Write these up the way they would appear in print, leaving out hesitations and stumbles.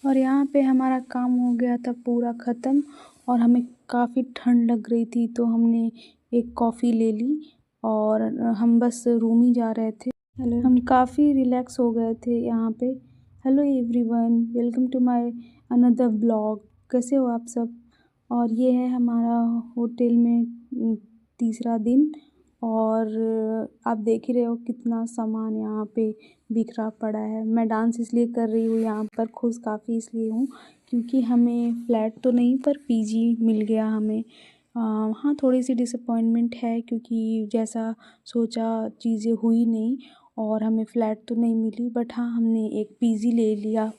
और यहाँ पे हमारा काम हो गया था पूरा ख़त्म और हमें काफ़ी ठंड लग रही थी, तो हमने एक कॉफ़ी ले ली और हम बस रूम ही जा रहे थे। हम काफ़ी रिलैक्स हो गए थे यहाँ पे। Hello everyone, welcome to my another blog. कैसे हो आप सब? और ये है हमारा होटल में तीसरा दिन और आप देख ही रहे हो कितना सामान यहाँ पे बिखरा पड़ा है। मैं डांस इसलिए कर रही हूँ यहाँ पर, खुश काफ़ी इसलिए हूँ क्योंकि हमें फ्लैट तो नहीं पर पीजी मिल गया हमें। हाँ, थोड़ी सी डिसअपॉइंटमेंट है क्योंकि जैसा सोचा चीज़ें हुई नहीं और हमें फ़्लैट तो नहीं मिली, बट हाँ हमने एक पीजी ले लिया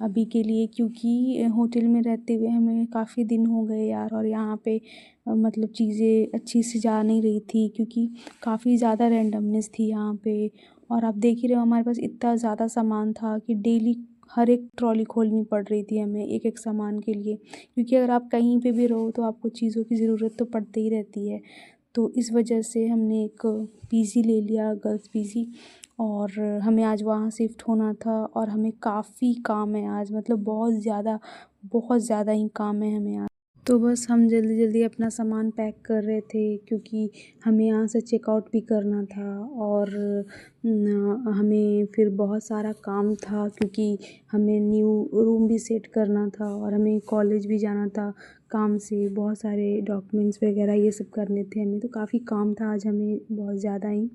अभी के लिए, क्योंकि होटल में रहते हुए हमें काफ़ी दिन हो गए यार। और यहाँ पे मतलब चीज़ें अच्छी से जा नहीं रही थी क्योंकि काफ़ी ज़्यादा रैंडमनेस थी यहाँ पे। और आप देख ही रहे हो हमारे पास इतना ज़्यादा सामान था कि डेली हर एक ट्रॉली खोलनी पड़ रही थी हमें एक एक सामान के लिए, क्योंकि अगर आप कहीं पे भी रहो तो आपको चीज़ों की ज़रूरत तो पड़ती ही रहती है। तो इस वजह से हमने एक पीजी ले लिया, गर्ल्स पीजी। और हमें आज वहाँ शिफ्ट होना था और हमें काफ़ी काम है आज, मतलब बहुत ज़्यादा ही काम है हमें आज। तो बस हम जल्दी जल्दी अपना सामान पैक कर रहे थे क्योंकि हमें यहाँ से चेकआउट भी करना था और हमें फिर बहुत सारा काम था क्योंकि हमें न्यू रूम भी सेट करना था और हमें कॉलेज भी जाना था। काम से बहुत सारे डॉक्यूमेंट्स वगैरह ये सब करने थे हमें, तो काफ़ी काम था आज हमें बहुत ज़्यादा ही।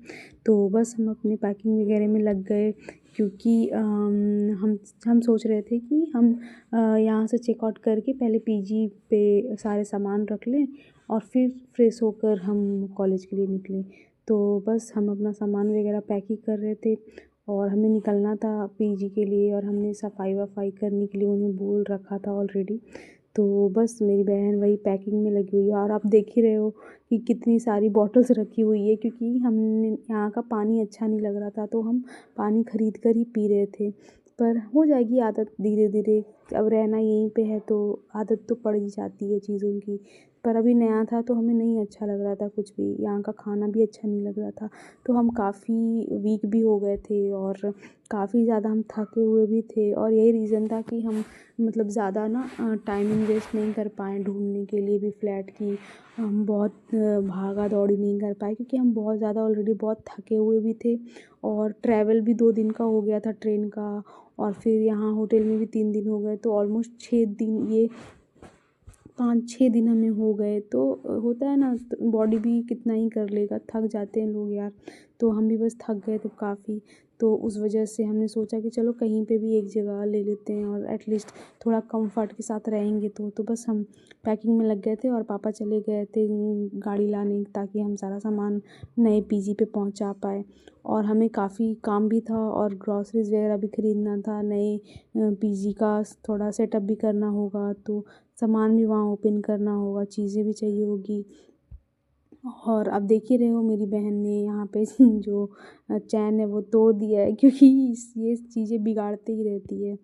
तो बस हम अपने पैकिंग वगैरह में लग गए क्योंकि हम सोच रहे थे कि हम यहाँ से चेकआउट करके पहले पीजी पे सारे सामान रख लें और फिर फ्रेश होकर हम कॉलेज के लिए निकलें। तो बस हम अपना सामान वगैरह पैक ही कर रहे थे और हमें निकलना था पीजी के लिए और हमने सफाई वफाई करने के लिए उन्हें बोल रखा था ऑलरेडी। तो बस मेरी बहन वही पैकिंग में लगी हुई है और आप देख ही रहे हो कि कितनी सारी बॉटल्स रखी हुई है क्योंकि हमने यहाँ का पानी अच्छा नहीं लग रहा था, तो हम पानी ख़रीद कर ही पी रहे थे। पर हो जाएगी आदत धीरे धीरे, अब रहना यहीं पे है तो आदत तो पड़ ही जाती है चीज़ों की। पर अभी नया था तो हमें नहीं अच्छा लग रहा था कुछ भी, यहाँ का खाना भी अच्छा नहीं लग रहा था। तो हम काफ़ी वीक भी हो गए थे और काफ़ी ज़्यादा हम थके हुए भी थे और यही रीज़न था कि हम मतलब ज़्यादा ना टाइमिंग वेस्ट नहीं कर पाएँ ढूँढने के लिए भी फ्लैट की। हम बहुत भागा दौड़ी नहीं कर पाए क्योंकि हम बहुत ज़्यादा ऑलरेडी बहुत थके हुए भी थे और ट्रैवल भी 2 दिन का हो गया था ट्रेन का और फिर यहाँ होटल में भी 3 दिन हो गए, तो ऑलमोस्ट 6 दिन, ये 5-6 दिन हमें हो गए। तो होता है ना, बॉडी भी कितना ही कर लेगा, थक जाते हैं लोग यार। तो हम भी बस थक गए थे काफ़ी, तो उस वजह से हमने सोचा कि चलो कहीं पे भी एक जगह ले लेते हैं और एटलीस्ट थोड़ा कंफर्ट के साथ रहेंगे। तो बस हम पैकिंग में लग गए थे और पापा चले गए थे गाड़ी लाने ताकि हम सारा सामान नए पीजी पे पहुंचा पाए। और हमें काफ़ी काम भी था और ग्रॉसरीज वगैरह भी ख़रीदना था, नए पीजी का थोड़ा सेटअप भी करना होगा, तो सामान भी वहाँ ओपन करना होगा, चीज़ें भी चाहिए होगी। और अब देख ही रहे हो मेरी बहन ने यहाँ पे जो चैन है वो तोड़ दिया है क्योंकि ये चीज़ें बिगाड़ती ही रहती है।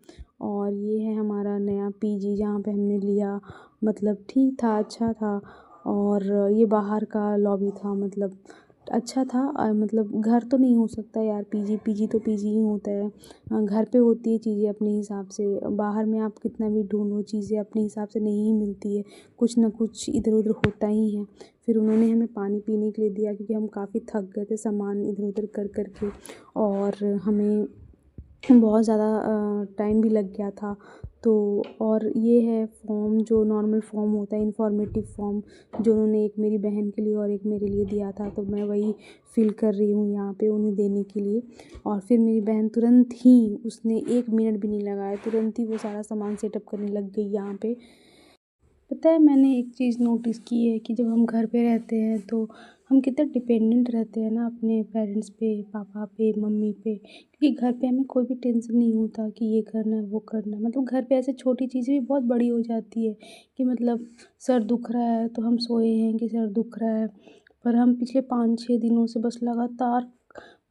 और ये है हमारा नया पीजी जहाँ पे हमने लिया, मतलब ठीक था, अच्छा था। और ये बाहर का लॉबी था, मतलब अच्छा था। मतलब घर तो नहीं हो सकता यार, पीजी पीजी तो पीजी ही होता है। घर पे होती है चीज़ें अपने हिसाब से, बाहर में आप कितना भी ढूंढो चीज़ें अपने हिसाब से नहीं मिलती है, कुछ ना कुछ इधर उधर होता ही है। फिर उन्होंने हमें पानी पीने के लिए दिया क्योंकि हम काफ़ी थक गए थे सामान इधर उधर कर कर के और हमें बहुत ज़्यादा टाइम भी लग गया था। तो और ये है फॉर्म, जो नॉर्मल फॉर्म होता है, इन्फॉर्मेटिव फॉर्म, जो उन्होंने एक मेरी बहन के लिए और एक मेरे लिए दिया था, तो मैं वही फिल कर रही हूँ यहाँ पे उन्हें देने के लिए। और फिर मेरी बहन तुरंत ही, उसने 1 मिनट भी नहीं लगाया, तुरंत ही वो सारा सामान सेटअप करने लग गई यहाँ पे। पता है, मैंने एक चीज़ नोटिस की है कि जब हम घर पे रहते हैं तो हम कितने डिपेंडेंट रहते हैं ना अपने पेरेंट्स पे, पापा पे, मम्मी पे, क्योंकि घर पे हमें कोई भी टेंशन नहीं होता कि ये करना है वो करना है। मतलब घर पे ऐसे छोटी चीज़ें भी बहुत बड़ी हो जाती है कि मतलब सर दुख रहा है तो हम सोए हैं कि सर दुख रहा है, पर हम पिछले 5-6 दिनों से बस लगातार,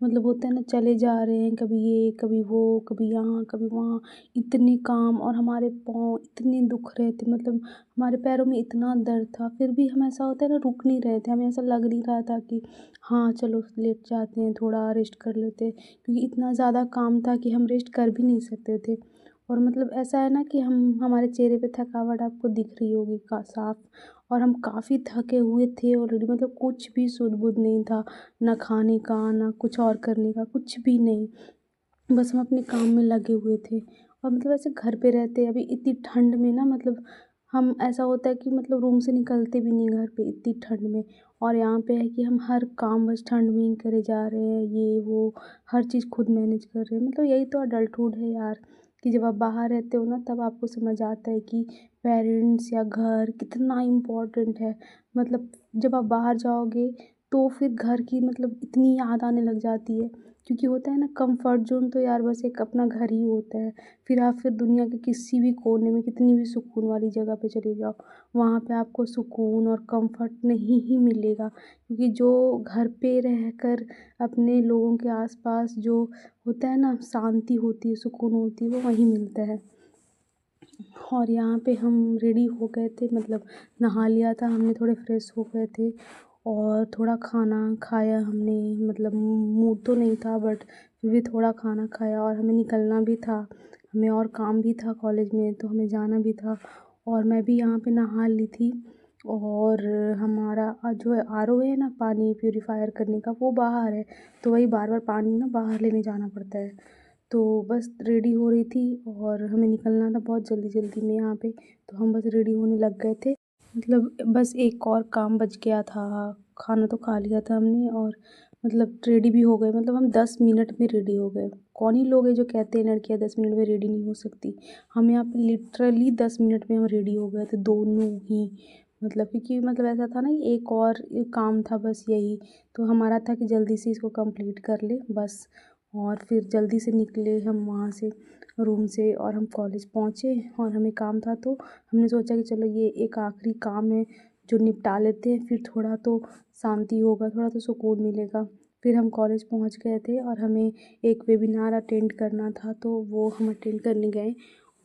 मतलब होता है ना, चले जा रहे हैं, कभी ये कभी वो, कभी यहाँ कभी वहाँ, इतने काम और हमारे पाँव इतने दुख रहे थे, मतलब हमारे पैरों में इतना दर्द था, फिर भी हम, ऐसा होता है ना, रुक नहीं रहे थे, हमें ऐसा लग नहीं रहा था कि हाँ चलो लेट जाते हैं, थोड़ा रेस्ट कर लेते हैं, क्योंकि इतना ज़्यादा काम था कि हम रेस्ट कर भी नहीं सकते थे। और मतलब ऐसा है ना कि हम हमारे चेहरे पे थकावट आपको दिख रही होगी का साफ। और हम काफ़ी थके हुए थे ऑलरेडी, मतलब कुछ भी सुध-बुध नहीं था, ना खाने का, ना कुछ और करने का, कुछ भी नहीं। बस हम अपने काम में लगे हुए थे। और मतलब ऐसे घर पे रहते अभी इतनी ठंड में ना, मतलब हम ऐसा होता है कि मतलब रूम से निकलते भी नहीं घर पे इतनी ठंड में। और यहाँ पे है कि हम हर काम बस ठंड में ही करे जा रहे हैं, ये वो हर चीज़ खुद मैनेज कर रहे हैं। मतलब यही तो अडल्टहुड है यार, कि जब आप बाहर रहते हो ना तब आपको समझ आता है कि पेरेंट्स या घर कितना इम्पोर्टेंट है। मतलब जब आप बाहर जाओगे तो फिर घर की मतलब इतनी याद आने लग जाती है, क्योंकि होता है ना कंफर्ट ज़ोन तो यार बस एक अपना घर ही होता है। फिर आप फिर दुनिया के किसी भी कोने में कितनी भी सुकून वाली जगह पे चले जाओ, वहाँ पे आपको सुकून और कंफर्ट नहीं ही मिलेगा, क्योंकि जो घर पे रहकर अपने लोगों के आसपास जो होता है ना शांति होती है, सुकून होती है, वो वहीं मिलता है। और यहाँ पे हम रेडी हो गए थे, मतलब नहा लिया था हमने, थोड़े फ्रेश हो गए थे और थोड़ा खाना खाया हमने। मतलब मूड तो नहीं था बट फिर भी थोड़ा खाना खाया, और हमें निकलना भी था, हमें और काम भी था कॉलेज में, तो हमें जाना भी था। और मैं भी यहाँ पे नहा ली थी। और हमारा जो है आरओ है ना पानी प्यूरीफायर करने का, वो बाहर है, तो वही बार बार पानी ना बाहर लेने जाना पड़ता है। तो बस रेडी हो रही थी और हमें निकलना था बहुत जल्दी जल्दी में यहाँ पे, तो हम बस रेडी होने लग गए थे। मतलब बस एक और काम बच गया था, खाना तो खा लिया था हमने और मतलब रेडी भी हो गए। मतलब हम 10 मिनट में रेडी हो गए। कौन ही लोग हैं जो कहते हैं लड़कियां 10 मिनट में रेडी नहीं हो सकती। हम यहाँ पे लिटरली 10 मिनट में हम रेडी हो गए थे दोनों ही। मतलब क्योंकि मतलब ऐसा था ना कि एक और काम था बस यही, तो हमारा था कि जल्दी से इसको कंप्लीट कर ले बस। और फिर जल्दी से निकले हम वहाँ से रूम से, और हम कॉलेज पहुँचे और हमें काम था, तो हमने सोचा कि चलो ये एक आखिरी काम है जो निपटा लेते हैं, फिर थोड़ा तो शांति होगा, थोड़ा तो सुकून मिलेगा। फिर हम कॉलेज पहुँच गए थे और हमें एक वेबिनार अटेंड करना था, तो वो हम अटेंड करने गए।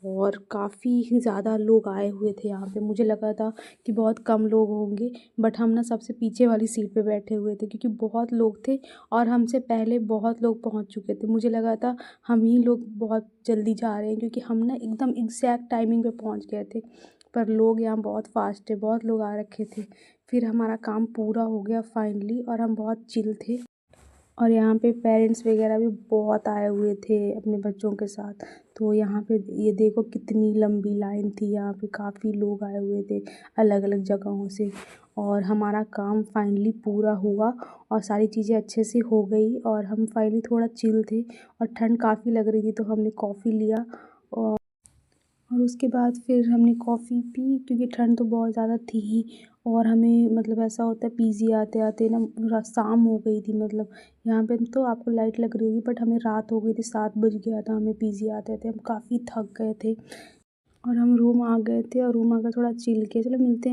और काफ़ी ज़्यादा लोग आए हुए थे यहाँ पे। मुझे लगा था कि बहुत कम लोग होंगे, बट हम ना सबसे पीछे वाली सीट पे बैठे हुए थे, क्योंकि बहुत लोग थे और हमसे पहले बहुत लोग पहुँच चुके थे। मुझे लगा था हम ही लोग बहुत जल्दी जा रहे हैं, क्योंकि हम ना एकदम एग्जैक्ट टाइमिंग पे पहुँच गए थे। पर लोग यहाँ बहुत फास्ट थे, बहुत लोग आ रखे थे। फिर हमारा काम पूरा हो गया फाइनली, और हम बहुत चिल थे। और यहाँ पे पेरेंट्स वगैरह भी बहुत आए हुए थे अपने बच्चों के साथ। तो यहाँ पे ये देखो कितनी लंबी लाइन थी, यहाँ पे काफ़ी लोग आए हुए थे अलग अलग जगहों से। और हमारा काम फाइनली पूरा हुआ और सारी चीज़ें अच्छे से हो गई, और हम फाइनली थोड़ा चिल थे और ठंड काफ़ी लग रही थी, तो हमने कॉफ़ी लिया। और उसके बाद फिर हमने कॉफ़ी पी, क्योंकि ठंड तो बहुत ज़्यादा थी ही। और हमें मतलब ऐसा होता है पीजी आते आते ना शाम हो गई थी। मतलब यहाँ पे तो आपको लाइट लग रही होगी, बट हमें रात हो गई थी, 7 बज गया था हमें पीजी आते आते। हम काफ़ी थक गए थे और हम रूम आ गए थे, और रूम आकर थोड़ा चिल किया, चलो मिलते हैं।